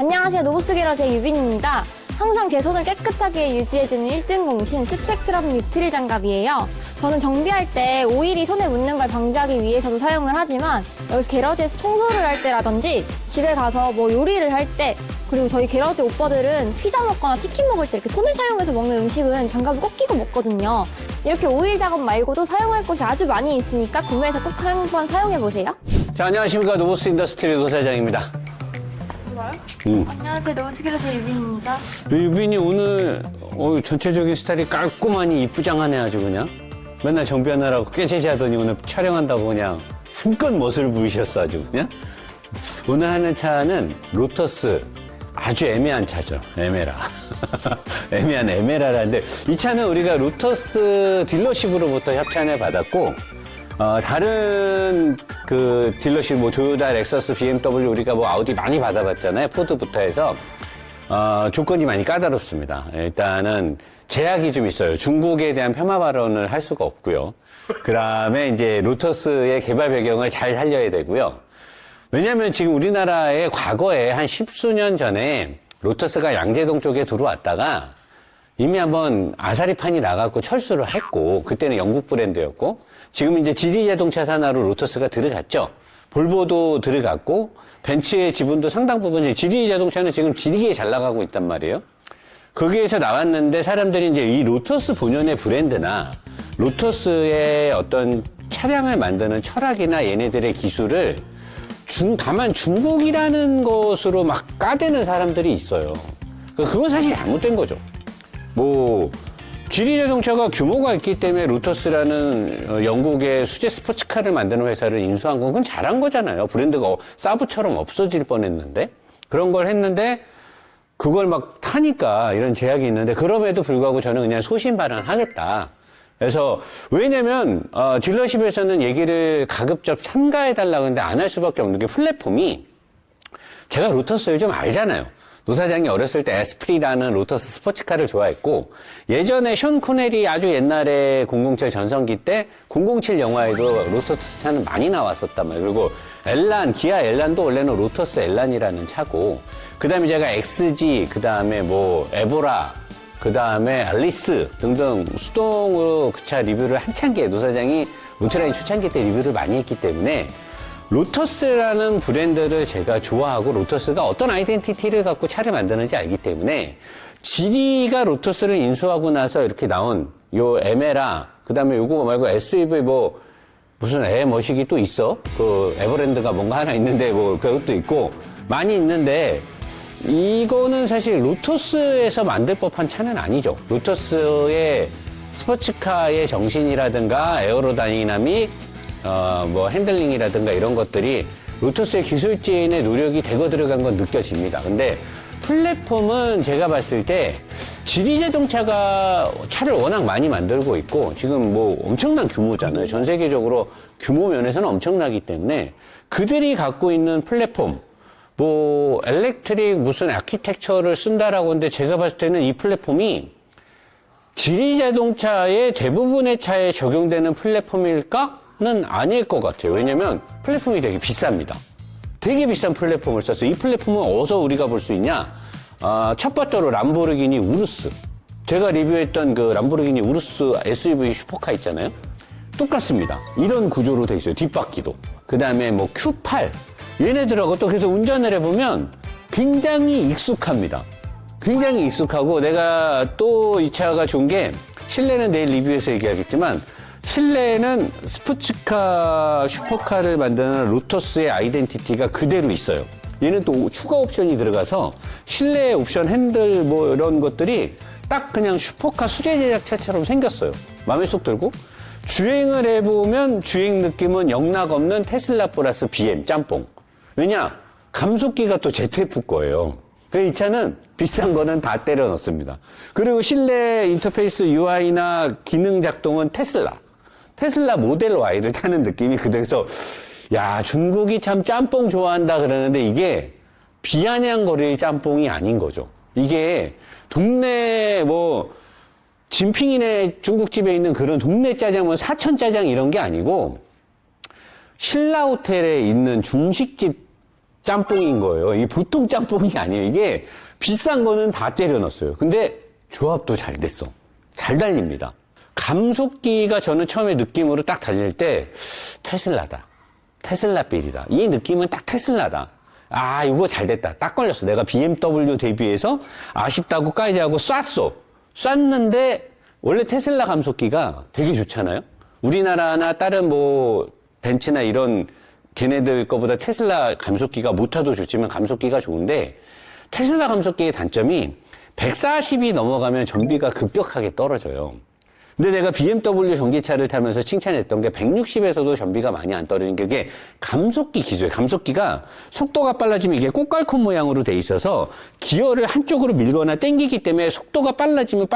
안녕하세요. 노보스게러제 유빈입니다. 항상 제 손을 깨끗하게 유지해주는 1등 공신 스펙트럼 뉴트릴 장갑이에요. 저는 정비할 때 오일이 손에 묻는 걸 방지하기 위해서도 사용을 하지만 여기서 게러지에서 청소를 할 때라든지 집에 가서 뭐 요리를 할 때 그리고 저희 게러지 오빠들은 피자 먹거나 치킨 먹을 때 이렇게 손을 사용해서 먹는 음식은 장갑을 꼭 끼고 먹거든요. 이렇게 오일 작업 말고도 사용할 곳이 아주 많이 있으니까 구매해서 꼭 한번 사용해보세요. 자, 안녕하십니까. 노보스 인더스트리 노사장입니다. 안녕하세요. 노보스게러제 유빈입니다. 유빈이 오늘 전체적인 스타일이 깔끔하니 이쁘장하네 아주 그냥. 맨날 정비하느라고 꾀죄죄 하더니 오늘 촬영한다고 그냥 한껏 멋을 부리셨어 아주 그냥. 오늘 하는 차는 로터스 아주 애매한 차죠. 에메라. 애매한 에메라라는데 이 차는 우리가 로터스 딜러십으로부터 협찬을 받았고 다른 그 딜러십 뭐 토요타, 렉서스, BMW 우리가 뭐 아우디 많이 받아봤잖아요. 포드부터 해서 조건이 많이 까다롭습니다. 일단은 제약이 좀 있어요. 중국에 대한 폄하 발언을 할 수가 없고요. 그 다음에 이제 로터스의 개발 배경을 잘 살려야 되고요. 왜냐면 지금 우리나라에 과거에 한 10수년 전에 로터스가 양재동 쪽에 들어왔다가 이미 한번 아사리판이 나갔고 철수를 했고 그때는 영국 브랜드였고 지금 이제 GD 자동차 산하로 로터스가 들어갔죠. 볼보도 들어갔고 벤츠의 지분도 상당 부분 GD 자동차는 지금 지리게 잘 나가고 있단 말이에요. 거기에서 나왔는데 사람들이 이제 이 로터스 본연의 브랜드나 로터스의 어떤 차량을 만드는 철학이나 얘네들의 기술을 다만 중국이라는 것으로 막 까대는 사람들이 있어요. 그건 사실 잘못된 거죠. 뭐 GD 자동차가 규모가 있기 때문에 로터스라는 영국의 수제 스포츠카를 만드는 회사를 인수한 건 그건 잘한 거잖아요. 브랜드가 사브처럼 없어질 뻔했는데 그런 걸 했는데 그걸 막 타니까 이런 제약이 있는데 그럼에도 불구하고 저는 그냥 소신 발언하겠다. 그래서 왜냐면 딜러십에서는 얘기를 가급적 삼가해달라고 하는데 안 할 수밖에 없는 게 플랫폼이 제가 로터스를 좀 알잖아요. 노 사장이 어렸을 때 에스프리라는 로터스 스포츠카를 좋아했고 예전에 션 코넬이 아주 옛날에 007 전성기 때 007 영화에도 로터스 차는 많이 나왔었단 말이에요. 그리고 엘란, 기아 엘란도 원래는 로터스 엘란이라는 차고 그 다음에 제가 XG, 그 다음에 뭐 에보라 그 다음에 알리스 등등 수동으로 그 차 리뷰를 한창기에 노 사장이 울트라인 초창기 때 리뷰를 많이 했기 때문에 로터스라는 브랜드를 제가 좋아하고 로터스가 어떤 아이덴티티를 갖고 차를 만드는지 알기 때문에 GD가 로터스를 인수하고 나서 이렇게 나온 요 에메라 그 다음에 요거 말고 SUV 뭐 무슨 머시기 또 있어? 그 에버랜드가 뭔가 하나 있는데 뭐 그것도 있고 많이 있는데 이거는 사실 로터스에서 만들 법한 차는 아니죠. 로터스의 스포츠카의 정신이라든가 에어로다이나믹, 뭐 핸들링이라든가 이런 것들이 로터스의 기술진의 노력이 대거 들어간 건 느껴집니다. 근데 플랫폼은 제가 봤을 때 GD 자동차가 차를 워낙 많이 만들고 있고 지금 뭐 엄청난 규모잖아요. 전 세계적으로 규모 면에서는 엄청나기 때문에 그들이 갖고 있는 플랫폼 뭐 엘렉트릭 무슨 아키텍처를 쓴다라고 하는데 제가 봤을 때는 이 플랫폼이 GD 자동차의 대부분의 차에 적용되는 플랫폼일까는 아닐 것 같아요. 왜냐면 플랫폼이 되게 비쌉니다. 되게 비싼 플랫폼을 썼어요. 이 플랫폼은 어디서 우리가 볼 수 있냐? 첫 번째로 람보르기니 우루스. 제가 리뷰했던 그 람보르기니 우루스 SUV 슈퍼카 있잖아요. 똑같습니다. 이런 구조로 돼 있어요. 뒷바퀴도. 그 다음에 뭐 Q8. 얘네들하고 또 그래서 운전을 해보면 굉장히 익숙합니다. 굉장히 익숙하고 내가 또 이 차가 좋은 게 실내는 내일 리뷰에서 얘기하겠지만 실내에는 스포츠카, 슈퍼카를 만드는 로터스의 아이덴티티가 그대로 있어요. 얘는 또 추가 옵션이 들어가서 실내 옵션 핸들 뭐 이런 것들이 딱 그냥 슈퍼카 수제 제작차처럼 생겼어요. 마음에 쏙 들고 주행을 해보면 주행 느낌은 영락 없는 테슬라 플러스 BM 짬뽕. 왜냐? 감속기가 또 ZF 거예요. 그래서 이 차는 비싼 거는 다 때려 넣습니다. 그리고 실내 인터페이스 UI나 기능 작동은 테슬라 모델 Y를 타는 느낌이 그래서 야 중국이 참 짬뽕 좋아한다 그러는데 이게 비아냥거릴 짬뽕이 아닌 거죠. 이게 동네 뭐 진핑이네 중국집에 있는 그런 동네 짜장, 뭐 사천 짜장 이런 게 아니고 신라 호텔에 있는 중식집 짬뽕인 거예요. 이게 보통 짬뽕이 아니에요. 이게 비싼 거는 다 때려 넣었어요. 근데 조합도 잘 됐어. 잘 달립니다. 감속기가 저는 처음에 느낌으로 딱 달릴 때 테슬라다. 테슬라 빌이다. 이 느낌은 딱 테슬라다. 아, 이거 잘 됐다. 딱 걸렸어. 내가 BMW 대비해서 아쉽다고 까이지하고 쐈어. 쐈는데 원래 테슬라 감속기가 되게 좋잖아요. 우리나라나 다른 뭐 벤츠나 이런 걔네들 거보다 테슬라 감속기가 모터도 좋지만 감속기가 좋은데 테슬라 감속기의 단점이 140이 넘어가면 전비가 급격하게 떨어져요. 근데 내가 BMW 전기차를 타면서 칭찬했던 게 160에서도 전비가 많이 안 떨어지는 게 그게 감속기 기술이에요. 감속기가 속도가 빨라지면 이게 꽃갈콘 모양으로 돼 있어서 기어를 한쪽으로 밀거나 당기기 때문에 속도가 빨라지면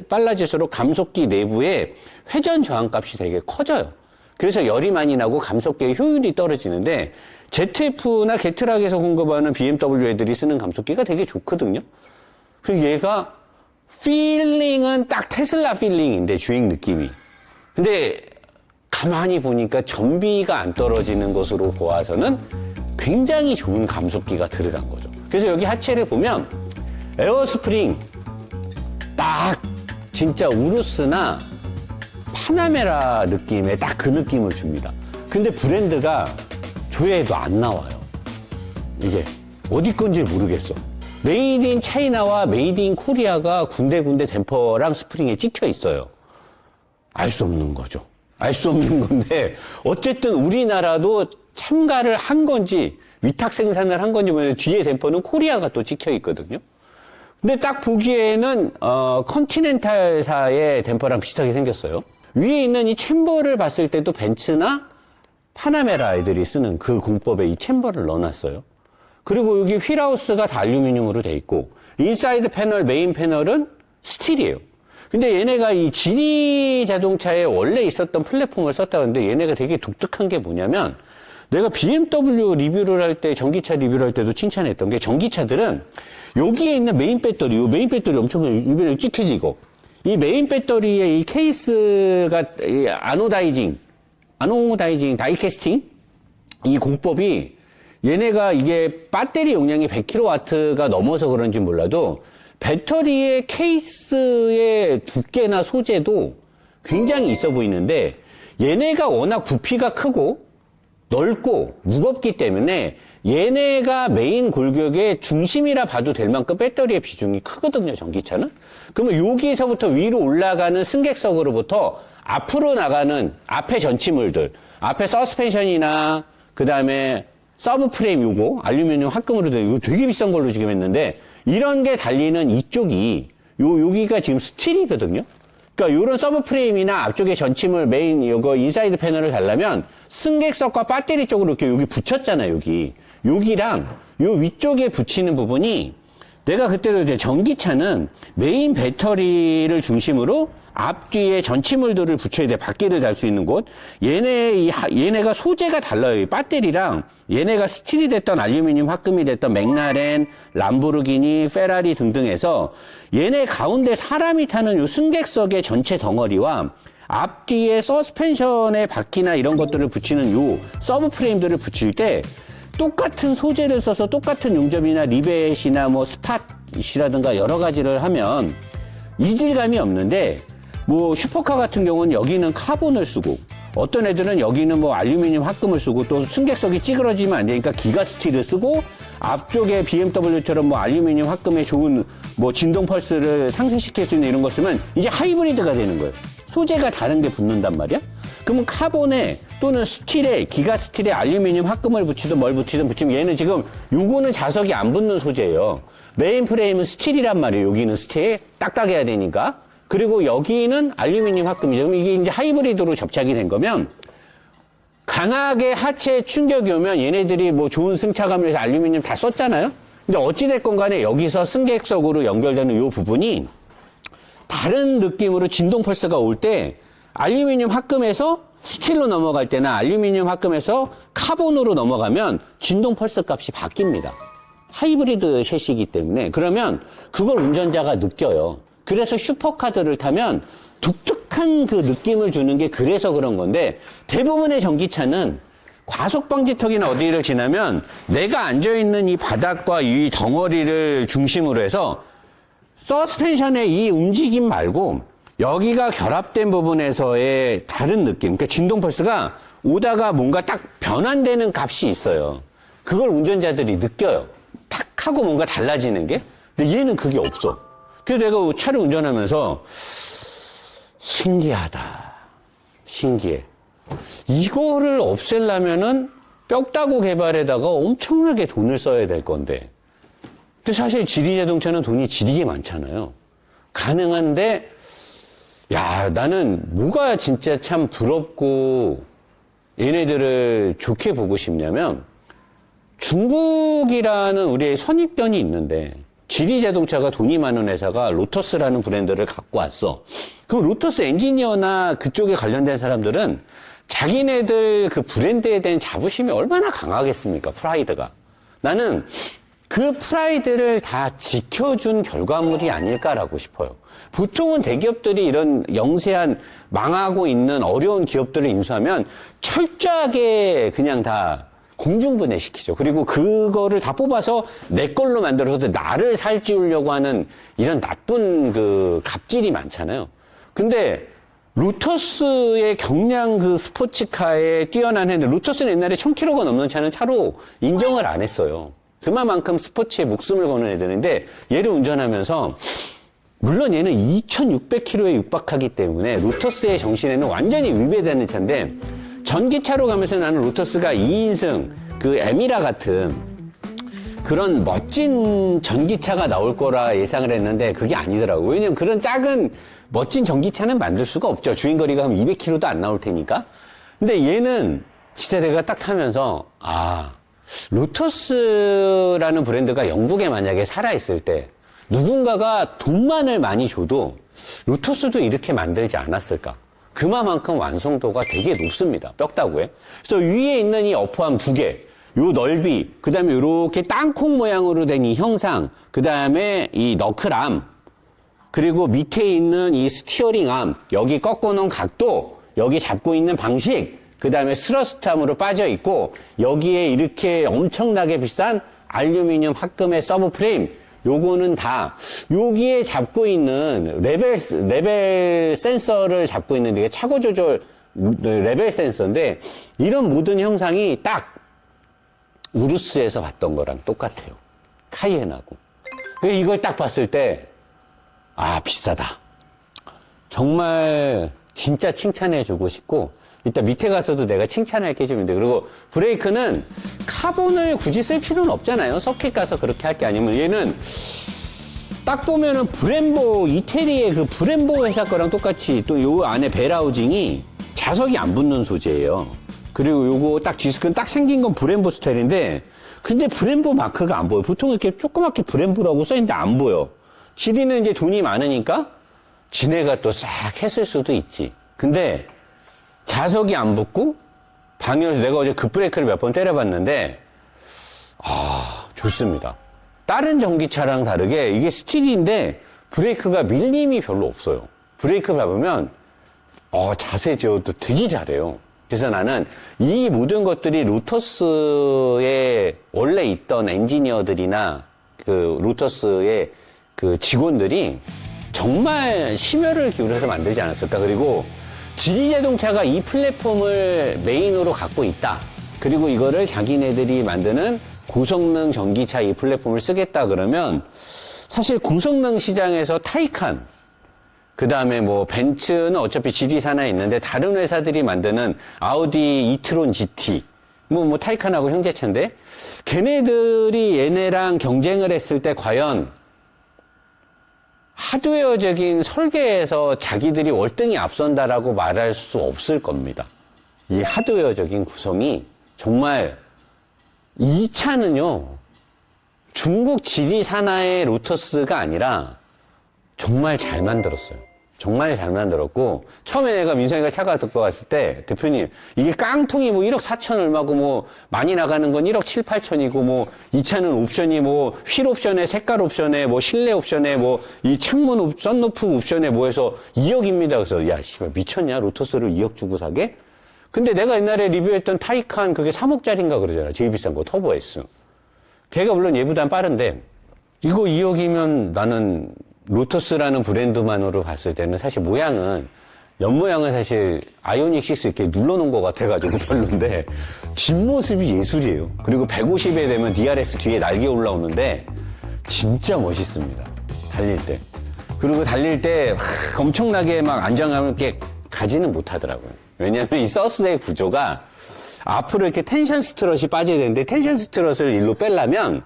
빨라질수록 감속기 내부에 회전 저항값이 되게 커져요. 그래서 열이 많이 나고 감속기의 효율이 떨어지는데 ZF나 게트락에서 공급하는 BMW 애들이 쓰는 감속기가 되게 좋거든요. 그리고 얘가 필링은 딱 테슬라 필링인데 주행 느낌이. 근데 가만히 보니까 전비가 안 떨어지는 것으로 보아서는 굉장히 좋은 감속기가 들어간 거죠. 그래서 여기 하체를 보면 에어스프링 딱 진짜 우루스나 파나메라 느낌의 딱 그 느낌을 줍니다. 근데 브랜드가 조회에도 안 나와요. 이게 어디 건지 모르겠어. 메이드 인 차이나와 메이드 인 코리아가 군데군데 댐퍼랑 스프링에 찍혀 있어요. 알 수 없는 거죠. 알 수 없는 건데 어쨌든 우리나라도 참가를 한 건지 위탁 생산을 한 건지 모르겠는데 뒤에 댐퍼는 코리아가 또 찍혀 있거든요. 근데 딱 보기에는 컨티넨탈사의 댐퍼랑 비슷하게 생겼어요. 위에 있는 이 챔버를 봤을 때도 벤츠나 파나메라 애들이 쓰는 그 공법에 이 챔버를 넣어놨어요. 그리고 여기 휠하우스가 다 알루미늄으로 돼 있고 인사이드 패널, 메인 패널은 스틸이에요. 근데 얘네가 이 지리 자동차에 원래 있었던 플랫폼을 썼다고 하는데 얘네가 되게 독특한 게 뭐냐면 내가 BMW 리뷰를 할 때, 전기차 리뷰를 할 때도 칭찬했던 게 전기차들은 여기에 있는 메인 배터리, 이 메인 배터리 엄청 이번에 찍히지고 이 메인 배터리의 이 케이스가 이 아노다이징, 다이캐스팅 이 공법이 얘네가 이게 배터리 용량이 100kW가 넘어서 그런지 몰라도 배터리의 케이스의 두께나 소재도 굉장히 있어 보이는데 얘네가 워낙 부피가 크고 넓고 무겁기 때문에 얘네가 메인 골격의 중심이라 봐도 될 만큼 배터리의 비중이 크거든요, 전기차는. 그러면 여기서부터 위로 올라가는 승객석으로부터 앞으로 나가는 앞에 전치물들, 앞에 서스펜션이나 그 다음에 서브 프레임 요거 알루미늄 합금으로 된 이거 되게 비싼 걸로 지금 했는데 이런 게 달리는 이쪽이 여기가 지금 스틸이거든요. 그러니까 이런 서브 프레임이나 앞쪽에 전치물 메인 이거 인사이드 패널을 달려면 승객석과 배터리 쪽으로 이렇게 여기 붙였잖아요. 여기랑 요 위쪽에 붙이는 부분이 내가 그때도 이제 전기차는 메인 배터리를 중심으로 앞뒤에 전치물들을 붙여야 돼. 바퀴를 달 수 있는 곳. 얘네가 소재가 달라요. 이 배터리랑 얘네가 스틸이 됐던 알루미늄 합금이 됐던 맥라렌, 람보르기니, 페라리 등등해서 얘네 가운데 사람이 타는 요 승객석의 전체 덩어리와 앞뒤에 서스펜션의 바퀴나 이런 것들을 붙이는 요 서브 프레임들을 붙일 때 똑같은 소재를 써서 똑같은 용접이나 리벳이나 뭐 스팟이라든가 여러 가지를 하면 이질감이 없는데 뭐 슈퍼카 같은 경우는 여기는 카본을 쓰고 어떤 애들은 여기는 뭐 알루미늄 합금을 쓰고 또 승객석이 찌그러지면 안 되니까 기가 스틸을 쓰고 앞쪽에 BMW처럼 뭐 알루미늄 합금에 좋은 뭐 진동 펄스를 상승시킬 수 있는 이런 거 쓰면 이제 하이브리드가 되는 거예요. 소재가 다른 게 붙는단 말이야. 그러면 카본에 또는 스틸에 기가 스틸에 알루미늄 합금을 붙이든 뭘 붙이든 붙이면 얘는 지금 요거는 자석이 안 붙는 소재예요. 메인 프레임은 스틸이란 말이에요. 여기는 스틸 딱딱해야 되니까. 그리고 여기는 알루미늄 합금이죠. 그럼 이게 이제 하이브리드로 접착이 된 거면 강하게 하체에 충격이 오면 얘네들이 뭐 좋은 승차감을 위해서 알루미늄 다 썼잖아요. 근데 어찌됐건 간에 여기서 승객석으로 연결되는 이 부분이 다른 느낌으로 진동 펄스가 올 때 알루미늄 합금에서 스틸로 넘어갈 때나 알루미늄 합금에서 카본으로 넘어가면 진동 펄스 값이 바뀝니다. 하이브리드 셰시이기 때문에. 그러면 그걸 운전자가 느껴요. 그래서 슈퍼카들을 타면 독특한 그 느낌을 주는 게 그래서 그런 건데 대부분의 전기차는 과속 방지턱이나 어디를 지나면 내가 앉아있는 이 바닥과 이 덩어리를 중심으로 해서 서스펜션의 이 움직임 말고 여기가 결합된 부분에서의 다른 느낌, 그러니까 진동 펄스가 오다가 뭔가 딱 변환되는 값이 있어요. 그걸 운전자들이 느껴요. 탁 하고 뭔가 달라지는 게. 근데 얘는 그게 없어. 그래서 내가 차를 운전하면서 신기하다. 신기해. 이거를 없애려면은 뼈다구 개발에다가 엄청나게 돈을 써야 될 건데. 근데 사실 지리자동차는 돈이 지리게 많잖아요. 가능한데, 야, 나는 뭐가 진짜 참 부럽고 얘네들을 좋게 보고 싶냐면 중국이라는 우리의 선입견이 있는데 지리자동차가 돈이 많은 회사가 로터스라는 브랜드를 갖고 왔어. 그럼 로터스 엔지니어나 그쪽에 관련된 사람들은 자기네들 그 브랜드에 대한 자부심이 얼마나 강하겠습니까? 프라이드가. 나는 그 프라이드를 다 지켜준 결과물이 아닐까라고 싶어요. 보통은 대기업들이 이런 영세한 망하고 있는 어려운 기업들을 인수하면 철저하게 그냥 다 공중분해시키죠. 그리고 그거를 다 뽑아서 내 걸로 만들어서 나를 살찌우려고 하는 이런 나쁜 그 갑질이 많잖아요. 근데 로터스의 경량 그 스포츠카에 뛰어난 애들, 로터스는 옛날에 1000km가 넘는 차는 차로 인정을 안 했어요. 그만큼 스포츠에 목숨을 거는 애들인데 얘를 운전하면서 물론 얘는 2600km에 육박하기 때문에 로터스의 정신에는 완전히 위배되는 차인데 전기차로 가면서 나는 로터스가 2인승 그 에미라 같은 그런 멋진 전기차가 나올 거라 예상을 했는데 그게 아니더라고요. 왜냐면 그런 작은 멋진 전기차는 만들 수가 없죠. 주행거리가 한 200km도 안 나올 테니까. 근데 얘는 진짜 내가 딱 타면서 로터스라는 브랜드가 영국에 만약에 살아있을 때 누군가가 돈만을 많이 줘도 로터스도 이렇게 만들지 않았을까. 그만큼 완성도가 되게 높습니다. 뼈다구에. 그래서 위에 있는 이 어퍼암 2개, 요 넓이, 그 다음에 이렇게 땅콩 모양으로 된 이 형상, 그 다음에 이 너클암, 그리고 밑에 있는 이 스티어링 암, 여기 꺾어놓은 각도, 여기 잡고 있는 방식, 그 다음에 스러스트암으로 빠져 있고, 여기에 이렇게 엄청나게 비싼 알루미늄 합금의 서브 프레임, 요거는 다 여기에 잡고 있는 레벨 센서를 잡고 있는 게 차고 조절 레벨 센서인데 이런 모든 형상이 딱 우루스에서 봤던 거랑 똑같아요. 카이엔하고. 이걸 딱 봤을 때 비싸다. 정말 진짜 칭찬해주고 싶고 이따 밑에 가서도 내가 칭찬할 게 좀 있는데 그리고 브레이크는 카본을 굳이 쓸 필요는 없잖아요. 서킷 가서 그렇게 할 게 아니면 얘는 딱 보면은 브렘보 이태리의 그 브렘보 회사 거랑 똑같이 또 요 안에 벨하우징이 자석이 안 붙는 소재예요. 그리고 요거 딱 디스크는 딱 생긴 건 브렘보 스타일인데 근데 브렘보 마크가 안 보여. 보통 이렇게 조그맣게 브렘보라고 써있는데 안 보여. 지리는 이제 돈이 많으니까 지네가 또 싹 했을 수도 있지. 근데 자석이 안 붙고 방열에서 내가 어제 급브레이크를 몇 번 때려봤는데 좋습니다. 다른 전기차랑 다르게 이게 스틸인데 브레이크가 밀림이 별로 없어요. 브레이크 밟으면 자세 제어도 되게 잘해요. 그래서 나는 이 모든 것들이 로터스에 원래 있던 엔지니어들이나 그 로터스의 그 직원들이 정말 심혈을 기울여서 만들지 않았을까. 그리고 지리자동차가 이 플랫폼을 메인으로 갖고 있다. 그리고 이거를 자기네들이 만드는 고성능 전기차 이 플랫폼을 쓰겠다 그러면 사실 고성능 시장에서 타이칸, 그 다음에 뭐 벤츠는 어차피 지리 산하에 있는데 다른 회사들이 만드는 아우디 이트론 GT, 뭐 타이칸하고 형제차인데 걔네들이 얘네랑 경쟁을 했을 때 과연 하드웨어적인 설계에서 자기들이 월등히 앞선다라고 말할 수 없을 겁니다. 이 하드웨어적인 구성이 정말 이 차는요 중국 지리 산하의 로터스가 아니라 정말 잘 만들었어요. 정말 잘 만들었고 처음에 내가 민성이가 차가 듣고 갔을 때 대표님 이게 깡통이 뭐 1억 4천 얼마고 뭐 많이 나가는 건 1억 7, 8천이고 뭐 이 차는 옵션이 뭐 휠 옵션에 색깔 옵션에 뭐 실내 옵션에 뭐 이 창문 썬루프 옵션에 뭐 해서 2억입니다. 그래서 야 씨발 미쳤냐 로터스를 2억 주고 사게? 근데 내가 옛날에 리뷰했던 타이칸 그게 3억짜리인가 그러잖아. 제일 비싼 거, 터보 S. 걔가 물론 얘보단 빠른데, 이거 2억이면 나는 로터스라는 브랜드만으로 봤을 때는 사실 모양은, 옆모양은 사실 아이오닉 6 이렇게 눌러놓은 것 같아가지고 별론데, 뒷모습이 예술이에요. 그리고 150에 되면 DRS 뒤에 날개 올라오는데, 진짜 멋있습니다. 달릴 때. 그리고 달릴 때 엄청나게 막 안정감을 이렇게 가지는 못하더라고요. 왜냐하면 이 서스의 구조가 앞으로 이렇게 텐션 스트럿이 빠져야 되는데 텐션 스트럿을 일로 빼려면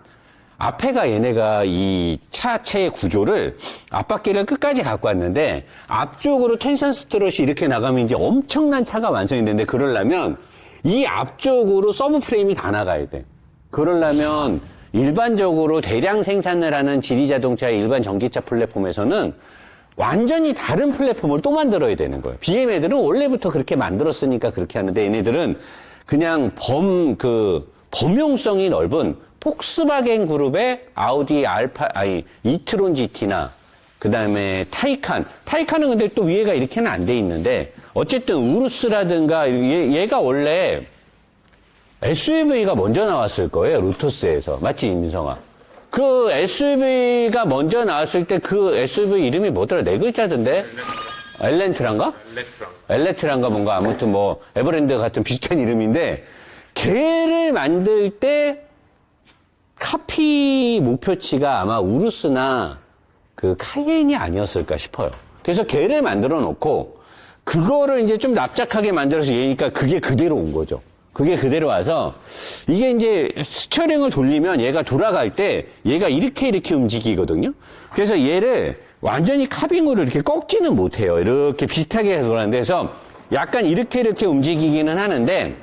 앞에가 얘네가 이 차체의 구조를 앞바퀴를 끝까지 갖고 왔는데 앞쪽으로 텐션 스트럿이 이렇게 나가면 이제 엄청난 차가 완성이 되는데 그러려면 이 앞쪽으로 서브 프레임이 다 나가야 돼. 그러려면 일반적으로 대량 생산을 하는 지리자동차의 일반 전기차 플랫폼에서는 완전히 다른 플랫폼을 또 만들어야 되는 거예요. BM 애들은 원래부터 그렇게 만들었으니까 그렇게 하는데 얘네들은 그냥 범용성이 넓은 폭스바겐 그룹의 아우디 이트론 GT나 그 다음에 타이칸은 근데 또 위에가 이렇게는 안 돼 있는데 어쨌든 우루스라든가 얘가 원래 SUV가 먼저 나왔을 거예요. 로터스에서. 맞지, 민성아? 그 SUV가 먼저 나왔을 때 그 SUV 이름이 뭐더라? 네 글자던데? 엘렌트란가? 엘레트란가 뭔가 아무튼 뭐 에버랜드 같은 비슷한 이름인데 걔를 만들 때 카피 목표치가 아마 우루스나 그 카이엔이 아니었을까 싶어요. 그래서 걔를 만들어 놓고 그거를 이제 좀 납작하게 만들어서 얘니까 그게 그대로 온 거죠. 그게 그대로 와서 이게 이제 스티어링을 돌리면 얘가 돌아갈 때 얘가 이렇게 움직이거든요. 그래서 얘를 완전히 카빙으로 이렇게 꺾지는 못해요. 이렇게 비슷하게 돌아가는데 그래서 약간 이렇게 움직이기는 하는데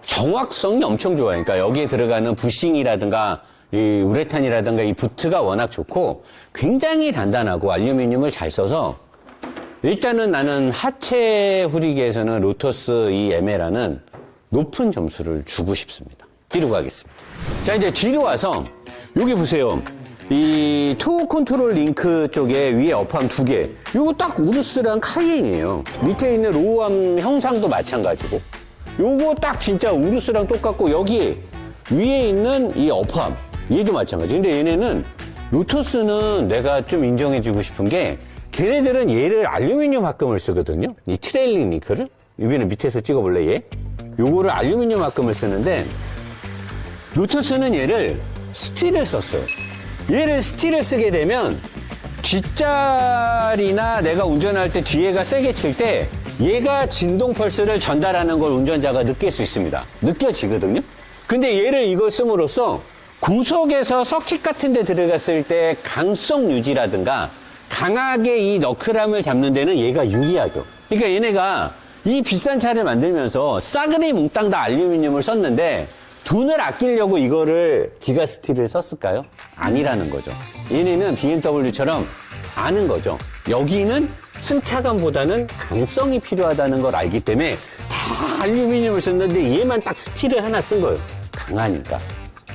정확성이 엄청 좋아요. 그러니까 여기에 들어가는 부싱이라든가 이 우레탄이라든가 이 부트가 워낙 좋고 굉장히 단단하고 알루미늄을 잘 써서 일단은 나는 하체 후리기에서는 로터스 이 에메라는 높은 점수를 주고 싶습니다. 뒤로 가겠습니다. 자, 이제 뒤로 와서 여기 보세요. 이 투어 컨트롤 링크 쪽에 위에 업함 2개. 요거 딱 우루스랑 카이엔이에요. 밑에 있는 로우암 형상도 마찬가지고. 요거 딱 진짜 우루스랑 똑같고 여기 위에 있는 이 업함 얘도 마찬가지. 근데 얘네는 로터스는 내가 좀 인정해주고 싶은 게 걔네들은 얘를 알루미늄 합금을 쓰거든요. 이 트레일링 링크를. 여기는 밑에서 찍어볼래 얘? 요거를 알루미늄 합금을 쓰는데 로터스는 얘를 스틸을 썼어요. 얘를 스틸을 쓰게 되면 뒷자리나 내가 운전할 때 뒤에가 세게 칠 때 얘가 진동 펄스를 전달하는 걸 운전자가 느낄 수 있습니다. 느껴지거든요. 근데 얘를 이걸 씀으로써 고속에서 서킷 같은 데 들어갔을 때 강성 유지라든가 강하게 이 너클함을 잡는 데는 얘가 유리하죠. 그러니까 얘네가 이 비싼 차를 만들면서 싸그리 몽땅 다 알루미늄을 썼는데 돈을 아끼려고 이거를 기가 스틸을 썼을까요? 아니라는 거죠. 얘네는 BMW처럼 아는 거죠. 여기는 승차감보다는 강성이 필요하다는 걸 알기 때문에 다 알루미늄을 썼는데 얘만 딱 스틸을 하나 쓴 거예요. 강하니까.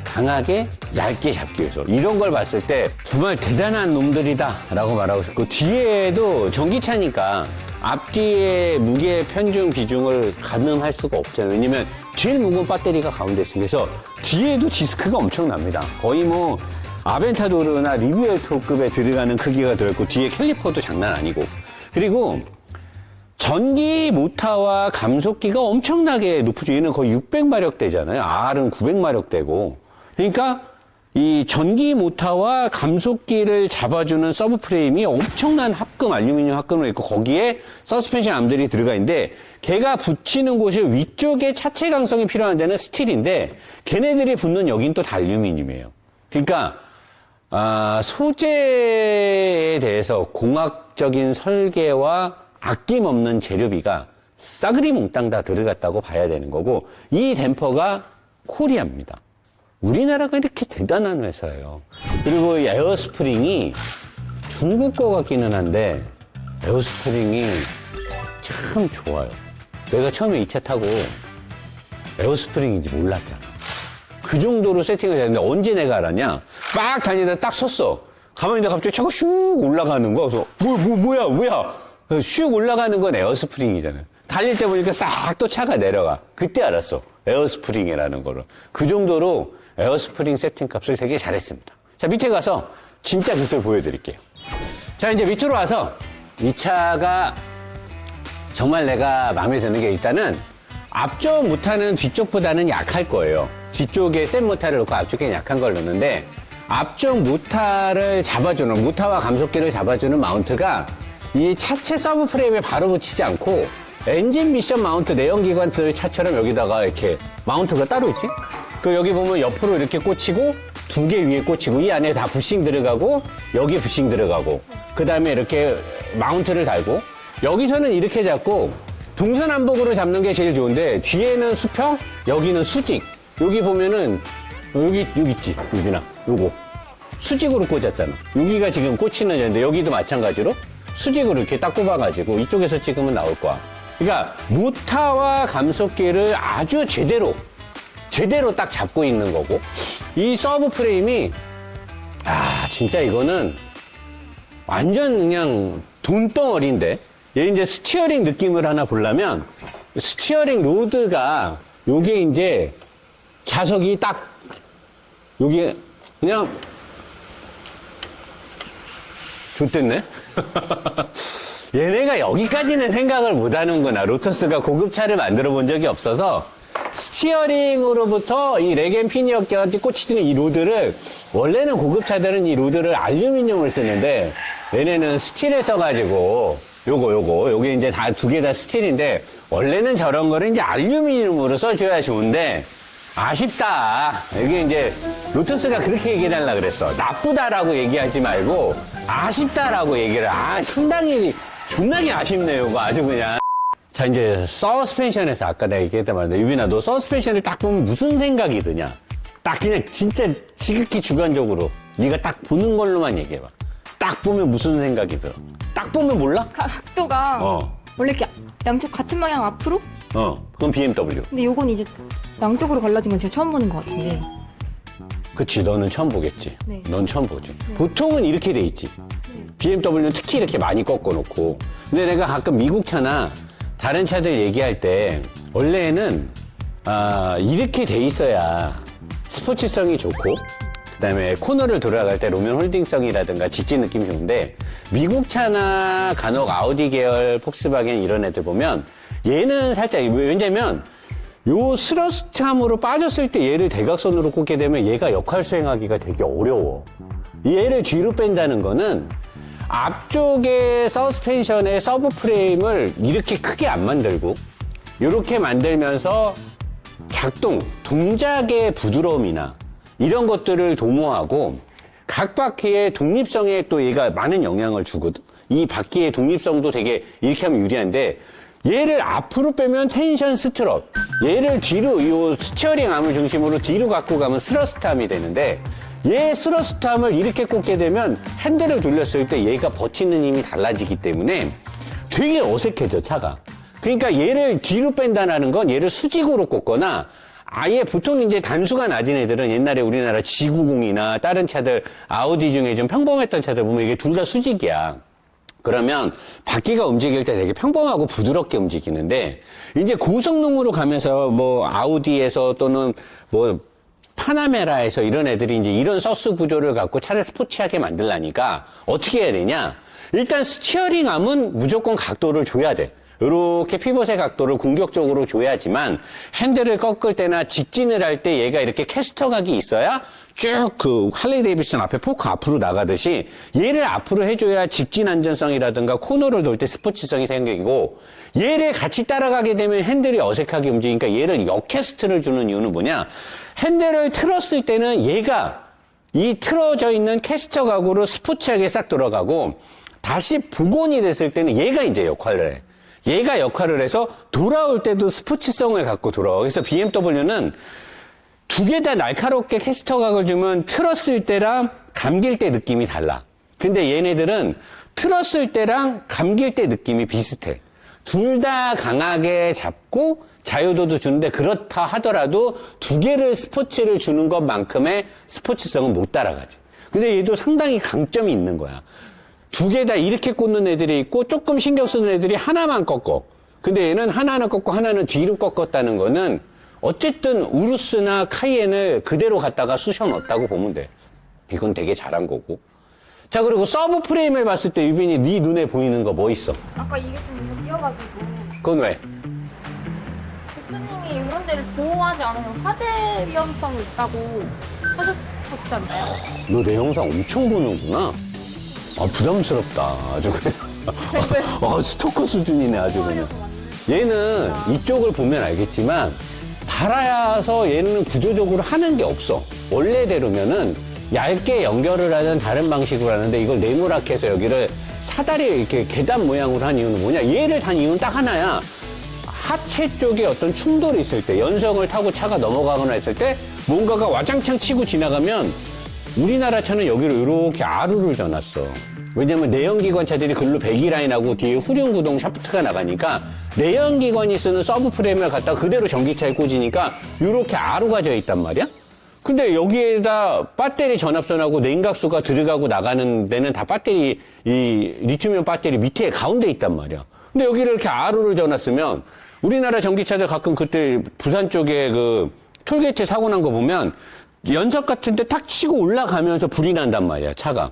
강하게 얇게 잡기 위해서. 이런 걸 봤을 때 정말 대단한 놈들이다 라고 말하고 싶고 뒤에도 전기차니까 앞뒤의 무게 편중 비중을 가늠할 수가 없잖아요. 왜냐면 제일 무거운 배터리가 가운데 있으면서 뒤에도 디스크가 엄청납니다. 거의 뭐 아벤타도르나 리뷰엘토급에 들어가는 크기가 들어있고 뒤에 캘리퍼도 장난 아니고 그리고 전기 모터와 감속기가 엄청나게 높죠. 얘는 거의 600마력대잖아요. R은 900마력대고 그러니까 이 전기 모터와 감속기를 잡아주는 서브프레임이 엄청난 합금, 알루미늄 합금으로 있고 거기에 서스펜션 암들이 들어가 있는데 걔가 붙이는 곳이 위쪽에 차체 강성이 필요한 데는 스틸인데 걔네들이 붙는 여긴 또 다 알루미늄이에요. 그러니까 소재에 대해서 공학적인 설계와 아낌없는 재료비가 싸그리 몽땅 다 들어갔다고 봐야 되는 거고 이 댐퍼가 코리아입니다. 우리나라가 이렇게 대단한 회사예요. 그리고 이 에어스프링이 중국 거 같기는 한데 에어스프링이 참 좋아요. 내가 처음에 이 차 타고 에어스프링인지 몰랐잖아. 그 정도로 세팅을 했는데 언제 내가 알았냐? 막 다니다 딱 섰어. 가만히 있다가 갑자기 차가 슉 올라가는 거야. 그래서 뭐야? 슉 올라가는 건 에어스프링이잖아요. 달릴 때 보니까 싹 또 차가 내려가. 그때 알았어. 에어스프링이라는 거를. 그 정도로 에어스프링 세팅 값을 되게 잘했습니다. 자, 밑에 가서 진짜 그걸 보여드릴게요. 자, 이제 밑으로 와서 이 차가 정말 내가 마음에 드는 게 일단은 앞쪽 모터는 뒤쪽보다는 약할 거예요. 뒤쪽에 센 모터를 넣고 앞쪽에 약한 걸 넣는데 앞쪽 모터를 잡아주는, 모터와 감속기를 잡아주는 마운트가 이 차체 서브 프레임에 바로 붙이지 않고 엔진 미션 마운트 내연기관들 차처럼 여기다가 이렇게 마운트가 따로 있지? 그 여기 보면 옆으로 이렇게 꽂히고 두 개 위에 꽂히고 이 안에 다 부싱 들어가고 여기 부싱 들어가고 그 다음에 이렇게 마운트를 달고 여기서는 이렇게 잡고 동서남북으로 잡는 게 제일 좋은데 뒤에는 수평, 여기는 수직. 여기 보면은 여기 있지, 유빈아. 요거 수직으로 꽂았잖아. 여기가 지금 꽂히는 데인데 여기도 마찬가지로 수직으로 이렇게 딱 꼽아가지고 이쪽에서 찍으면 나올 거야. 그러니까 모터와 감속기를 아주 제대로 딱 잡고 있는 거고 이 서브 프레임이 진짜 이거는 완전 그냥 돈덩어리인데 얘 이제 스티어링 느낌을 하나 보려면 스티어링 로드가 요게 이제 자석이 딱 요게 그냥 좋댔네. 얘네가 여기까지는 생각을 못 하는구나. 로터스가 고급차를 만들어 본 적이 없어서 스티어링으로부터 이 렉앤피니어까지 꽂히는 이 로드를 원래는 고급차들은 이 로드를 알루미늄을 쓰는데 얘네는 스틸에 써가지고 요게 이제 다 두 개 다 스틸인데 원래는 저런 거를 이제 알루미늄으로 써줘야 좋은데 아쉽다. 이게 이제 로터스가 그렇게 얘기해달라 그랬어. 나쁘다라고 얘기하지 말고 아쉽다라고 얘기를. 상당히 존나게 아쉽네요. 이거 아주 그냥. 자, 이제 서스펜션에서 아까 내가 얘기했단 말인데 유빈아, 너 서스펜션을 딱 보면 무슨 생각이 드냐? 딱 그냥 진짜 지극히 주관적으로 네가 딱 보는 걸로만 얘기해봐. 딱 보면 무슨 생각이 들어? 딱 보면 몰라? 각도가 원래 이렇게 양쪽 같은 방향 앞으로? 그건 BMW. 근데 요건 이제 양쪽으로 갈라진 건 제가 처음 보는 것 같은데. 그치, 너는 처음 보겠지. 네. 넌 처음 보지. 보통은 이렇게 돼 있지. BMW는 특히 이렇게 많이 꺾어놓고. 근데 내가 가끔 미국 차나 다른 차들 얘기할 때 원래는 이렇게 돼 있어야 스포츠성이 좋고 그다음에 코너를 돌아갈 때 로면 홀딩성이라든가 직진 느낌이 좋은데 미국 차나 간혹 아우디 계열 폭스바겐 이런 애들 보면 얘는 살짝 왜냐면 요 스러스트함으로 빠졌을 때 얘를 대각선으로 꽂게 되면 얘가 역할 수행하기가 되게 어려워. 얘를 뒤로 뺀다는 거는 앞쪽에 서스펜션의 서브 프레임을 이렇게 크게 안 만들고 이렇게 만들면서 동작의 부드러움이나 이런 것들을 도모하고 각 바퀴의 독립성에 또 얘가 많은 영향을 주거든. 이 바퀴의 독립성도 되게 이렇게 하면 유리한데 얘를 앞으로 빼면 텐션 스트럿, 얘를 뒤로 이 스티어링 암을 중심으로 뒤로 갖고 가면 스러스트함이 되는데 얘 스러스트함을 이렇게 꽂게 되면 핸들을 돌렸을 때 얘가 버티는 힘이 달라지기 때문에 되게 어색해져 차가. 그러니까 얘를 뒤로 뺀다는 건 얘를 수직으로 꽂거나 아예 보통 이제 단수가 낮은 애들은 옛날에 우리나라 G90이나 다른 차들 아우디 중에 좀 평범했던 차들 보면 이게 둘 다 수직이야. 그러면 바퀴가 움직일 때 되게 평범하고 부드럽게 움직이는데 이제 고성능으로 가면서 뭐 아우디에서 또는 뭐 파나메라에서 이런 애들이 이제 이런 서스 구조를 갖고 차를 스포츠하게 만들라니까 어떻게 해야 되냐? 일단 스티어링 암은 무조건 각도를 줘야 돼. 이렇게 피벗의 각도를 공격적으로 줘야지만 핸들을 꺾을 때나 직진을 할 때 얘가 이렇게 캐스터각이 있어야 쭉 그 할리 데이비슨 앞에 포크 앞으로 나가듯이 얘를 앞으로 해줘야 직진 안전성이라든가 코너를 돌 때 스포츠성이 생기고 얘를 같이 따라가게 되면 핸들이 어색하게 움직이니까 얘를 역캐스트를 주는 이유는 뭐냐? 핸들을 틀었을 때는 얘가 이 틀어져 있는 캐스터 각으로 스포츠하게 싹 들어가고 다시 복원이 됐을 때는 얘가 이제 역할을 해. 얘가 역할을 해서 돌아올 때도 스포츠성을 갖고 돌아와. 그래서 BMW는 두 개 다 날카롭게 캐스터 각을 주면 틀었을 때랑 감길 때 느낌이 달라. 근데 얘네들은 틀었을 때랑 감길 때 느낌이 비슷해. 둘 다 강하게 잡고 자유도도 주는데 그렇다 하더라도 두 개를 스포츠를 주는 것만큼의 스포츠성은 못 따라가지. 근데 얘도 상당히 강점이 있는 거야. 두 개 다 이렇게 꽂는 애들이 있고 조금 신경 쓰는 애들이 하나만 꺾어. 근데 얘는 하나는 꺾고 하나는 뒤로 꺾었다는 거는 어쨌든 우루스나 카이엔을 그대로 갖다가 쑤셔 넣었다고 보면 돼. 이건 되게 잘한 거고. 자, 그리고 서브 프레임을 봤을 때 유빈이 네 눈에 보이는 거 뭐 있어? 아까 이게 좀 느려가지고 그건 왜? 대표님이 이런 데를 보호하지 않으면 화재 위험성이 있다고 하셨지 않나요? 너 내 영상 엄청 보는구나. 아, 부담스럽다. 아주 그냥. 스토커 수준이네, 아주 그냥. 얘는 이쪽을 보면 알겠지만, 달아서 얘는 구조적으로 하는 게 없어. 원래대로면은 얇게 연결을 하는 다른 방식으로 하는데 이걸 네모나게 해서 여기를 사다리 이렇게 계단 모양으로 한 이유는 뭐냐? 얘를 단 이유는 딱 하나야. 하체 쪽에 어떤 충돌이 있을 때, 연성을 타고 차가 넘어가거나 했을 때 뭔가가 와장창 치고 지나가면 우리나라 차는 여기로 이렇게 아루를 져놨어. 왜냐면 내연기관차들이 글로 배기라인하고 뒤에 후륜구동 샤프트가 나가니까 내연기관이 쓰는 서브 프레임을 갖다 그대로 전기차에 꽂으니까 이렇게 아루가 져 있단 말이야? 근데 여기에다 배터리 전압선하고 냉각수가 들어가고 나가는 데는 다 배터리, 이 리튬이온 배터리 밑에 가운데 있단 말이야. 근데 여기를 이렇게 아루를 져놨으면 우리나라 전기차들 가끔 그때 부산 쪽에 그 톨게이트 사고 난 거 보면 연석 같은데 탁 치고 올라가면서 불이 난단 말이야, 차가.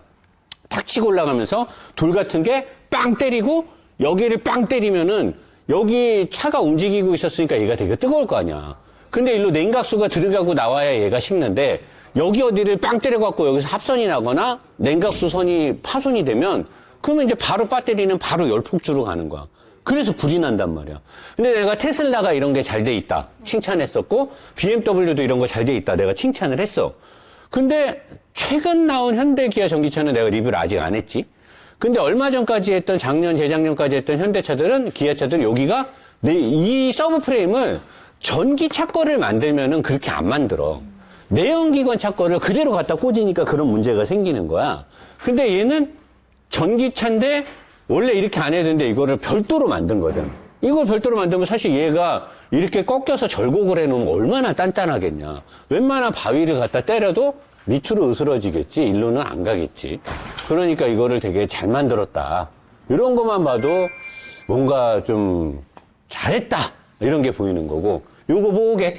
탁 치고 올라가면서 돌 같은 게 빵 때리고 여기를 빵 때리면은 여기 차가 움직이고 있었으니까 얘가 되게 뜨거울 거 아니야. 근데 일로 냉각수가 들어가고 나와야 얘가 식는데 여기 어디를 빵 때려갖고 여기서 합선이 나거나 냉각수 선이 파손이 되면 그러면 이제 바로 배터리는 바로 열폭주로 가는 거야. 그래서 불이 난단 말이야. 근데 내가 테슬라가 이런 게 잘 돼 있다 칭찬했었고 BMW도 이런 거 잘 돼 있다 내가 칭찬을 했어. 근데 최근 나온 현대 기아 전기차는 내가 리뷰를 아직 안 했지. 근데 얼마 전까지 했던 작년 재작년까지 했던 현대차들은 기아차들은 여기가 이 서브 프레임을 전기차 거를 만들면은 그렇게 안 만들어. 내연기관 차 거를 그대로 갖다 꽂으니까 그런 문제가 생기는 거야. 근데 얘는 전기차인데 원래 이렇게 안 해야 되는데 이거를 별도로 만든 거든. 이걸 별도로 만들면 사실 얘가 이렇게 꺾여서 절곡을 해놓으면 얼마나 단단하겠냐. 웬만한 바위를 갖다 때려도 밑으로 으스러지겠지. 일로는 안 가겠지. 그러니까 이거를 되게 잘 만들었다. 이런 것만 봐도 뭔가 좀 잘했다. 이런 게 보이는 거고. 요거 뭐게?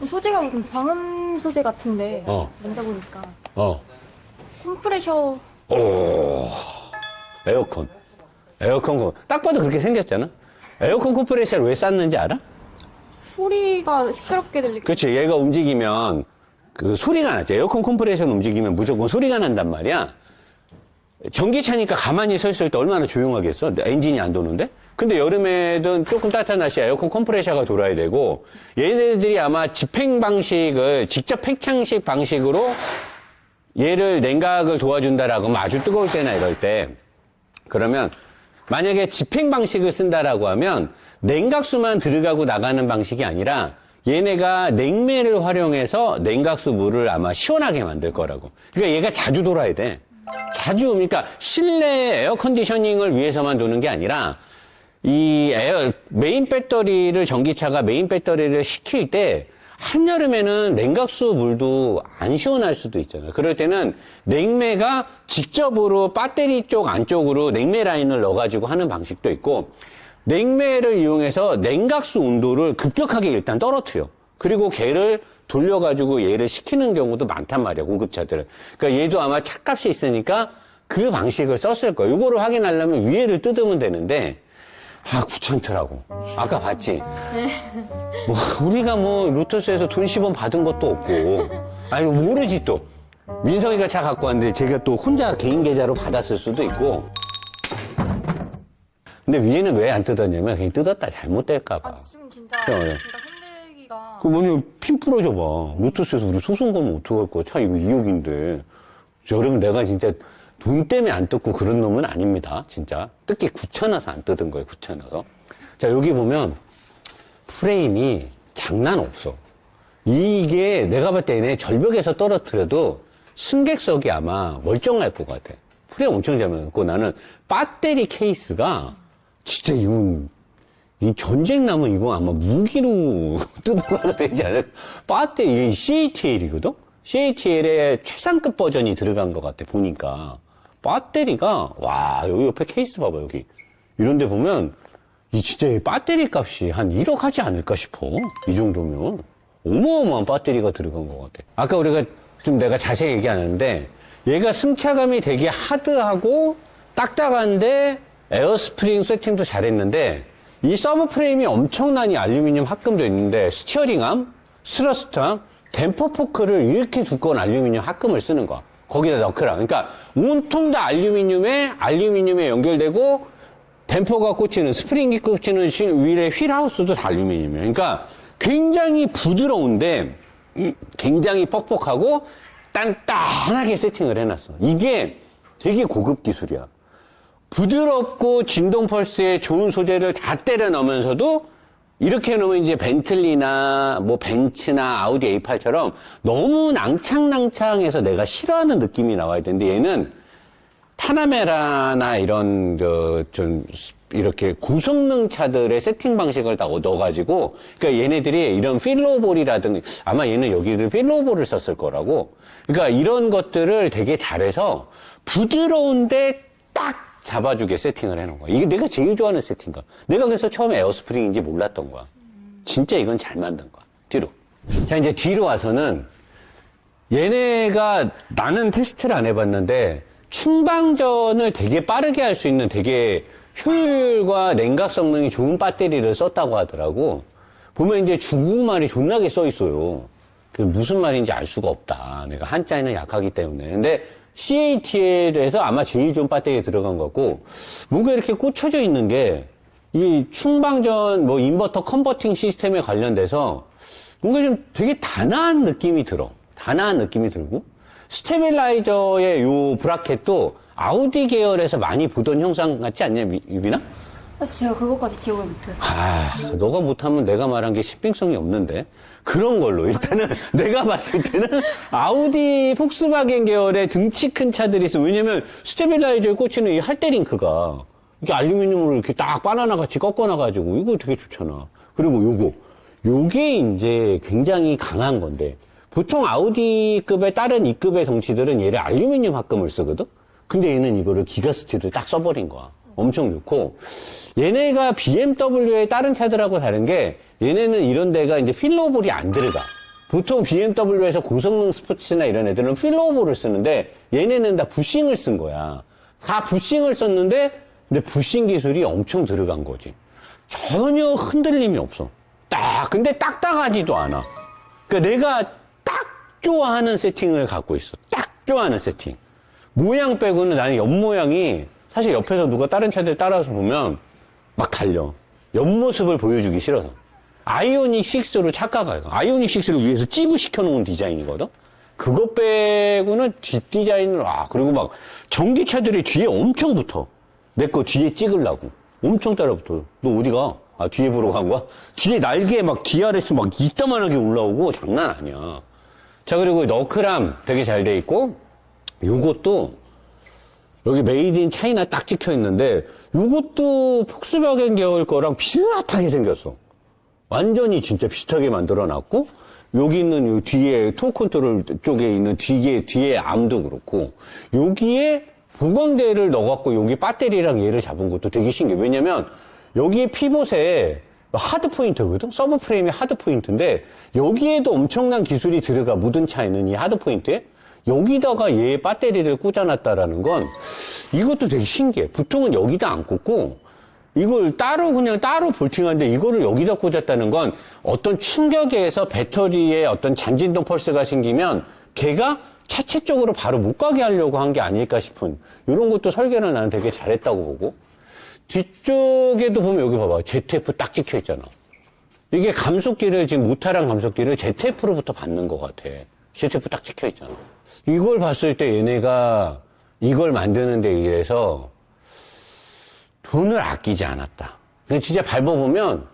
소재가 무슨 방음 소재 같은데 만져보니까 컴프레셔 오, 에어컨. 딱 봐도 그렇게 생겼잖아. 에어컨 컴프레셔를 왜 쌌는지 알아? 소리가 시끄럽게 들리고 그렇지. 얘가 움직이면 그 소리가 나지. 에어컨 컴프레셔는 움직이면 무조건 소리가 난단 말이야. 전기차니까 가만히 서 있을 때 얼마나 조용하겠어? 엔진이 안 도는데? 근데 여름에든 조금 따뜻한 날씨에 에어컨 컴프레셔가 돌아야 되고 얘네들이 아마 집행 방식을 직접 팽창식 방식으로 얘를 냉각을 도와준다라고 하면 아주 뜨거울 때나 이럴 때 그러면 만약에 집행 방식을 쓴다라고 하면 냉각수만 들어가고 나가는 방식이 아니라 얘네가 냉매를 활용해서 냉각수 물을 아마 시원하게 만들 거라고. 그러니까 얘가 자주 돌아야 돼. 자주, 그러니까 실내 에어 컨디셔닝을 위해서만 도는 게 아니라 이 메인 배터리를 전기차가 메인 배터리를 식힐 때 한여름에는 냉각수 물도 안 시원할 수도 있잖아요. 그럴 때는 냉매가 직접으로 배터리 쪽 안쪽으로 냉매 라인을 넣어가지고 하는 방식도 있고 냉매를 이용해서 냉각수 온도를 급격하게 일단 떨어뜨려. 그리고 걔를 돌려가지고 얘를 식히는 경우도 많단 말이야, 고급차들은. 그러니까 얘도 아마 차값이 있으니까 그 방식을 썼을 거야. 이거를 확인하려면 위에를 뜯으면 되는데 귀찮더라고. 아까 봤지? 뭐, 우리가 뭐, 로터스에서 돈 10원 받은 것도 없고. 아니, 모르지 또. 민성이가 차 갖고 왔는데 제가 또 혼자 개인 계좌로 받았을 수도 있고. 근데 위에는 왜 안 뜯었냐면, 그냥 뜯었다 잘못될까봐. 좀 진짜 그래. 손대기가 그 뭐냐, 핀 부러져봐. 로터스에서 우리 소송 걸면 어떡할 거야. 차 이거 2억인데. 여러분, 내가 진짜 돈 때문에 안 뜯고 그런 놈은 아닙니다. 진짜. 뜯기 귀찮아서 안 뜯은 거예요. 귀찮아서. 자, 여기 보면 프레임이 장난 없어. 이게 내가 볼 때는 절벽에서 떨어뜨려도 승객석이 아마 멀쩡할 것 같아. 프레임 엄청 잘 만들었고 나는 배터리 케이스가 진짜 이건 이 전쟁 나면 이거 아마 무기로 뜯어가도 되지 않을까? 배터리, 이게 CATL이거든? CATL의 최상급 버전이 들어간 것 같아, 보니까. 배터리가, 와, 여기 옆에 케이스 봐봐, 여기. 이런 데 보면, 이 진짜 이 배터리 값이 한 1억 하지 않을까 싶어. 이 정도면. 어마어마한 배터리가 들어간 것 같아. 아까 우리가 좀 내가 자세히 얘기 안 했는데, 얘가 승차감이 되게 하드하고 딱딱한데 에어스프링 세팅도 잘했는데, 이 서브 프레임이 엄청난 이 알루미늄 합금도 있는데, 스티어링암, 스러스트암, 댐퍼 포크를 이렇게 두꺼운 알루미늄 합금을 쓰는 거야. 거기다 너크랑. 그러니까 온통 다 알루미늄에 연결되고, 댐퍼가 꽂히는, 스프링이 꽂히는 위에 휠하우스도 다 알루미늄이에요. 그러니까 굉장히 부드러운데, 굉장히 뻑뻑하고, 단단하게 세팅을 해놨어. 이게 되게 고급 기술이야. 부드럽고 진동 펄스에 좋은 소재를 다 때려 넣으면서도 이렇게 해놓으면 이제 벤틀리나 뭐 벤츠나 아우디 A8처럼 너무 낭창낭창해서 내가 싫어하는 느낌이 나와야 되는데, 얘는 파나메라나 이런 좀 이렇게 고성능 차들의 세팅 방식을 다 얻어가지고, 그러니까 얘네들이 이런 필로볼이라든가, 아마 얘는 여기를 필로볼을 썼을 거라고. 그러니까 이런 것들을 되게 잘해서 부드러운데 딱 잡아주게 세팅을 해놓은 거야. 이게 내가 제일 좋아하는 세팅이야. 내가 그래서 처음에 에어스프링인지 몰랐던 거야. 진짜 이건 잘 만든 거야. 뒤로. 자, 이제 뒤로 와서는 얘네가, 나는 테스트를 안 해봤는데 충방전을 되게 빠르게 할 수 있는 되게 효율과 냉각 성능이 좋은 배터리를 썼다고 하더라고. 보면 이제 중국말이 존나게 써 있어요. 그래서 무슨 말인지 알 수가 없다. 내가 한자에는 약하기 때문에. 근데 CATL에서 아마 제일 좋은 배터리에 들어간 것 같고, 뭔가 이렇게 꽂혀져 있는 게, 이 충방전 뭐 인버터 컨버팅 시스템에 관련돼서 뭔가 좀 되게 단아한 느낌이 들어. 단아한 느낌이 들고, 스테빌라이저의 요 브라켓도 아우디 계열에서 많이 보던 형상 같지 않냐, 유빈아? 제가 그것까지 기억을 못해서. 너가 못하면 내가 말한 게 신빙성이 없는데. 그런 걸로. 일단은 내가 봤을 때는 아우디, 폭스바겐 계열의 등치 큰 차들이 있어. 왜냐면 스테빌라이저에 꽂히는 이 할때링크가 이게 알루미늄으로 이렇게 딱 바나나 같이 꺾어놔가지고 이거 되게 좋잖아. 그리고 요게 이제 굉장히 강한 건데, 보통 아우디급의 다른 2급의 덩치들은 얘를 알루미늄 합금을 쓰거든? 근데 얘는 이거를 기가스틸을 딱 써버린 거야. 엄청 좋고, 얘네가 BMW의 다른 차들하고 다른 게, 얘네는 이런 데가 이제 필로볼이 안 들어가. 보통 BMW에서 고성능 스포츠나 이런 애들은 필로볼을 쓰는데, 얘네는 다 부싱을 쓴 거야. 다 부싱을 썼는데, 근데 부싱 기술이 엄청 들어간 거지. 전혀 흔들림이 없어. 근데 딱딱하지도 않아. 그러니까 내가 딱 좋아하는 세팅을 갖고 있어. 딱 좋아하는 세팅. 모양 빼고는 나는 옆 모양이, 사실 옆에서 누가 다른 차들 따라서 보면 막 달려. 옆모습을 보여주기 싫어서. 아이오닉 6로 착각해요. 아이오닉 6를 위에서 찌부시켜 놓은 디자인이거든? 그것 빼고는 뒷 디자인을, 그리고 막 전기차들이 뒤에 엄청 붙어. 내 거 뒤에 찍으려고. 엄청 따라 붙어. 너 어디가? 뒤에 보러 간 거야? 뒤에 날개에 막 DRS 막 이따만하게 올라오고 장난 아니야. 자, 그리고 너클암 되게 잘 돼 있고, 요것도 여기 메이드 인 차이나 딱 찍혀 있는데, 요것도 폭스바겐 계열 거랑 비슷하게 생겼어. 완전히 진짜 비슷하게 만들어 놨고, 여기 있는 요 뒤에 토 컨트롤 쪽에 있는 뒤에 암도 그렇고, 여기에 보강대를 넣어갖고 여기 배터리랑 얘를 잡은 것도 되게 신기해. 왜냐면 여기에 피봇에 하드 포인트거든? 서브 프레임이 하드 포인트인데, 여기에도 엄청난 기술이 들어가. 모든 차에는 이 하드 포인트에 여기다가 얘 배터리를 꽂아놨다라는 건, 이것도 되게 신기해. 보통은 여기다 안 꽂고 이걸 그냥 따로 볼팅하는데, 이거를 여기다 꽂았다는 건 어떤 충격에 의해서 배터리에 어떤 잔진동 펄스가 생기면 걔가 차체 쪽으로 바로 못 가게 하려고 한 게 아닐까 싶은, 이런 것도 설계를 나는 되게 잘했다고 보고. 뒤쪽에도 보면 여기 봐봐. ZF 딱 찍혀 있잖아. 이게 감속기를, 지금 모타랑 감속기를 ZF로부터 받는 것 같아. ZF 딱 찍혀 있잖아. 이걸 봤을 때 얘네가 이걸 만드는 데 의해서 돈을 아끼지 않았다. 근데 진짜 밟아보면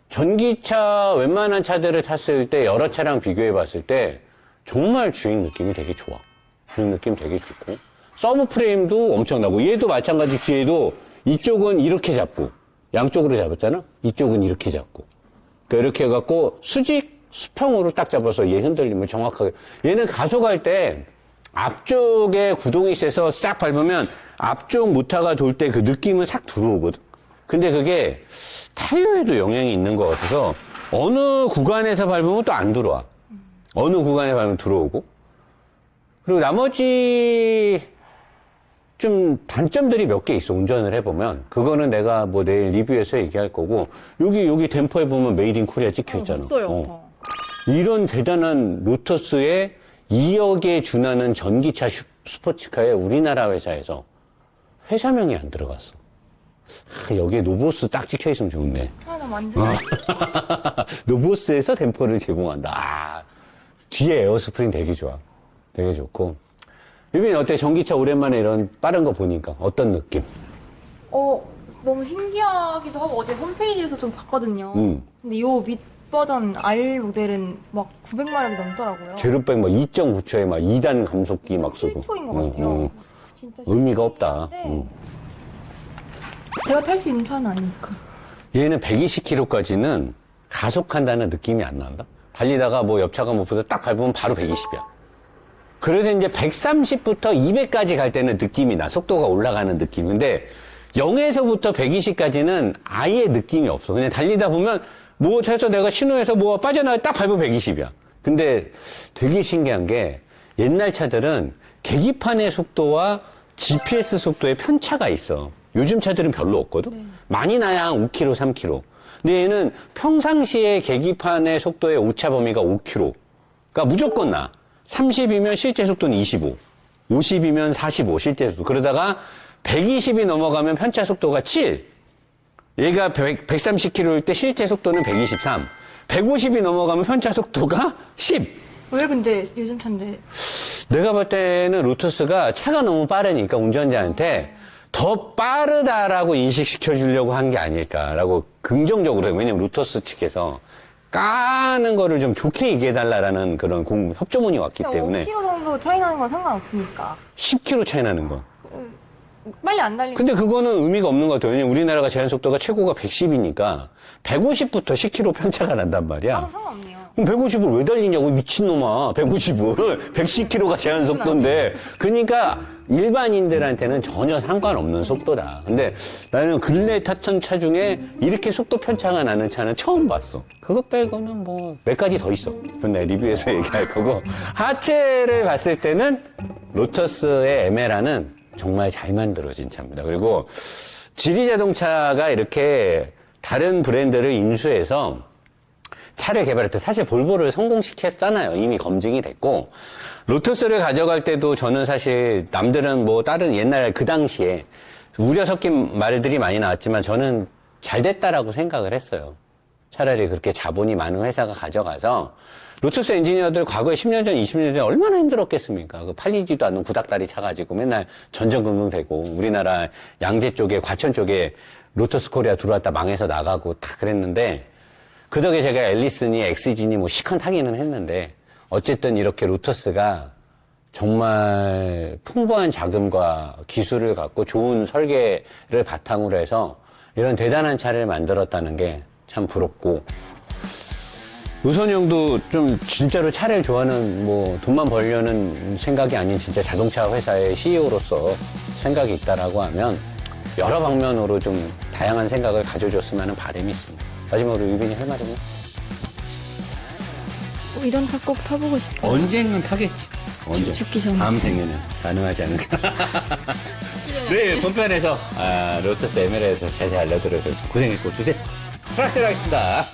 전기차 웬만한 차들을 탔을 때 여러 차랑 비교해 봤을 때 정말 주행 느낌이 되게 좋아. 주행 느낌 되게 좋고, 서브 프레임도 엄청나고, 얘도 마찬가지. 뒤에도 이쪽은 이렇게 잡고, 양쪽으로 잡았잖아? 이쪽은 이렇게 잡고. 그러니까 이렇게 해갖고 수평으로 딱 잡아서 얘 흔들림을 정확하게. 얘는 가속할 때 앞쪽에 구동이 세서 싹 밟으면 앞쪽 모터가 돌 때 그 느낌은 싹 들어오거든. 근데 그게 타이어에도 영향이 있는 것 같아서 어느 구간에서 밟으면 또 안 들어와. 어느 구간에 밟으면 들어오고. 그리고 나머지 좀 단점들이 몇 개 있어, 운전을 해보면. 그거는 내가 뭐 내일 리뷰에서 얘기할 거고, 여기 댐퍼에 보면 메이드 인 코리아 찍혀 있잖아. 없어요. 이런 대단한 로터스의 2억에 준하는 전기차 스포츠카에 우리나라 회사에서 회사명이 안 들어갔어. 여기에 노보스 딱 찍혀 있으면 좋네. 나 완전. 노보스에서 댐퍼를 제공한다. 뒤에 에어스프링 되게 좋아. 되게 좋고. 유빈이 어때? 전기차 오랜만에 이런 빠른 거 보니까 어떤 느낌? 너무 신기하기도 하고 어제 홈페이지에서 좀 봤거든요. 음. 근데 요 밑 버전 R 모델은 막 900마력이 넘더라고요. 제로백 막 2.9초에 막 2단 감속기 막 쓰고. 7초인 것 같아요. 진짜 의미가 없다. 신기한데 제가 탈 수 있는 차는 아니니까. 얘는 120km까지는 가속한다는 느낌이 안 난다. 달리다가 뭐 옆차가 무엇보다 딱 밟으면 바로 120이야. 그래서 이제 130부터 200까지 갈 때는 느낌이 나. 속도가 올라가는 느낌. 근데 0에서부터 120까지는 아예 느낌이 없어. 그냥 달리다 보면 뭐 해서 내가 신호에서 뭐 빠져나가 딱 밟으면 120이야. 근데 되게 신기한 게 옛날 차들은 계기판의 속도와 GPS 속도의 편차가 있어. 요즘 차들은 별로 없거든? 많이 나야 한 5km, 3km. 근데 얘는 평상시에 계기판의 속도의 오차 범위가 5km. 그러니까 무조건 나. 30이면 실제 속도는 25. 50이면 45, 실제 속도. 그러다가 120이 넘어가면 편차 속도가 7. 얘가 130km일 때 실제 속도는 123. 150이 넘어가면 편차 속도가 10. 왜 근데 요즘 차인데? 내가 볼 때는 로터스가 차가 너무 빠르니까 운전자한테 더 빠르다라고 인식시켜 주려고 한 게 아닐까라고 긍정적으로 해요. 왜냐면 로터스 측에서 까는 거를 좀 좋게 얘기해달라는 그런 협조문이 왔기 때문에 5km 정도 차이 나는 건 상관없으니까. 10km 차이 나는 거. 빨리 안 달리면. 근데 그거는 의미가 없는 것 같아요. 왜냐면 우리나라가 제한속도가 최고가 110이니까 150부터 10km 편차가 난단 말이야. 상관없네요. 그럼 150을 왜 달리냐고, 미친놈아. 150을. 110km가 제한 속도인데. 그러니까 일반인들한테는 전혀 상관없는 속도다. 근데 나는 근래 탔던 차 중에 이렇게 속도 편차가 나는 차는 처음 봤어. 그거 빼고는 뭐 몇 가지 더 있어. 그건 내가 리뷰에서 얘기할 거고. 하체를 봤을 때는 로터스의 에메라는 정말 잘 만들어진 차입니다. 그리고 지리 자동차가 이렇게 다른 브랜드를 인수해서 차를 개발할 때 사실 볼보를 성공시켰잖아요. 이미 검증이 됐고. 로터스를 가져갈 때도 저는 사실 남들은 뭐 다른 옛날 그 당시에 우려 섞인 말들이 많이 나왔지만 저는 잘 됐다라고 생각을 했어요. 차라리 그렇게 자본이 많은 회사가 가져가서 로터스 엔지니어들 과거에 10년 전, 20년 전에 얼마나 힘들었겠습니까? 그 팔리지도 않는 구닥다리 차가지고 맨날 전전긍긍대고 우리나라 양재 쪽에 과천 쪽에 로터스 코리아 들어왔다 망해서 나가고 다 그랬는데 그 덕에 제가 앨리슨이 엑스진이 뭐 시컨 타기는 했는데 어쨌든 이렇게 로터스가 정말 풍부한 자금과 기술을 갖고 좋은 설계를 바탕으로 해서 이런 대단한 차를 만들었다는 게 참 부럽고 우선이 형도 좀 진짜로 차를 좋아하는 뭐 돈만 벌려는 생각이 아닌 진짜 자동차 회사의 CEO로서 생각이 있다라고 하면 여러 방면으로 좀 다양한 생각을 가져줬으면 하는 바람이 있습니다. 마지막으로 유빈이 할 말은? 이런 차 꼭 타보고 싶어요. 언젠간 타겠지. 언제? 죽기 전에. 다음 생에는 가능하지 않을까. 네, 본편에서 로터스 에메랄드 자세히 알려드려서 고생했고 주세요. 플라스를 하겠습니다.